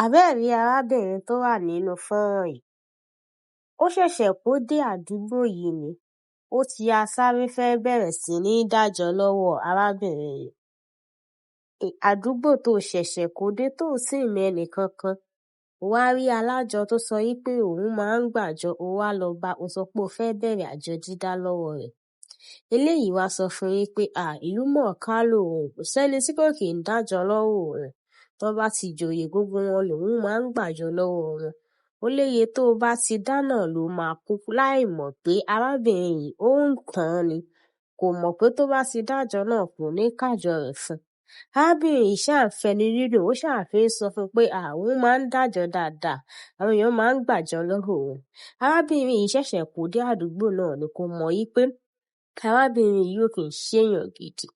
Àbẹ́ẹ̀rí arábìnrin tó wà nínú fọ́nrán yìí, ó ṣẹ̀ṣẹ̀ kó dé àdúgbò yìí ni, ó ti ya sáré fẹ́ bẹ̀rẹ̀ sí ní dájọ́ lọ́wọ́ arábìnrin yìí. Àdúgbò tó ṣẹ̀ṣẹ̀ kó dé tó sì mẹ́nì kankan, ó wá rí alájọ tó sọ yí pé òun máa ń gbàjọ, ó wá lọ bá ó sọ pé ó fẹ́ bẹ̀rẹ̀ àjọ dídá lọ́wọ́ rẹ̀. Eléyìí wá sọ fún yín pé ìlú mọ̀ọ́ká lòun, kò sẹ́ni tí kò kì í dájọ́ lọ́wọ́ rẹ̀. Tó bá ti joyè gbogbo wọn lòun máa ń gbàjọ lọ́wọ́ wọn. Ó léye tó bá ti dáná ló máa kú, láì mọ̀ pé arábìnrin yìí ó ń tàn án ni. Kò mọ̀ pé tó bá ti dájọ́ náà kò ní kájọ rẹ̀ fún. Arábìnrin yìí ṣáà ń fẹnu dídùn, ó ṣáà fi ń sọ fún un pé òun máa ń dájọ́ dáadáa, àwọn èèyàn máa ń gbàjọ lọ́wọ́ òun. Arábìnrin yìí ṣẹ̀ṣẹ̀ kó dé àdúgbò náà ni, kò mọ̀ yí pé arábìnrin yìí ò kì í ṣèèyàn gidi.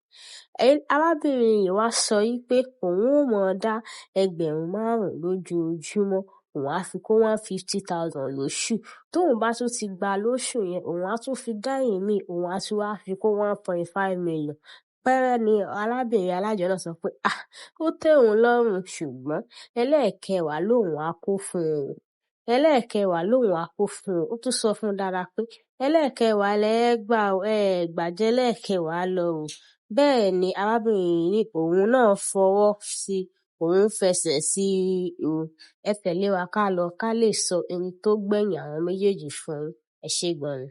Arábìnrin yìí wá sọ yí pé òun ò mọ̀ dá 5,000 lójoojúmọ́, òun á fi kó 150,000 lóṣù. Tóun bá tún ti gba lóṣù yẹn, òun á tún fi dá ìmíì, òun á tún wá fi kó 1.5 million. Pẹ́rẹ́ ni arábìnrin alájọ náà sọ pé ó tẹ́ òun lọ́rùn, ṣùgbọ́n ẹlẹ́ẹ̀kẹwàá lòun á kó fún un. Ẹlẹ́ẹ̀kẹwàá lòun á kó fún un. Ó tún sọ fún un dáadáa pé ẹlẹ́ẹ̀kẹwàá lẹ gbà gbàjẹ́ ẹlẹ́ẹ̀kẹwàá lọ o. Bẹ́ẹ̀ ni arábìnrin yìí ní òun náà fọwọ́ sí, òun fẹsẹ̀ sí o. Ẹ tẹ̀lé wa ká lọ ká lè sọ ẹni tó gbẹ̀yìn àwọn méjèèjì fún yín. Ẹ ṣé gan ni.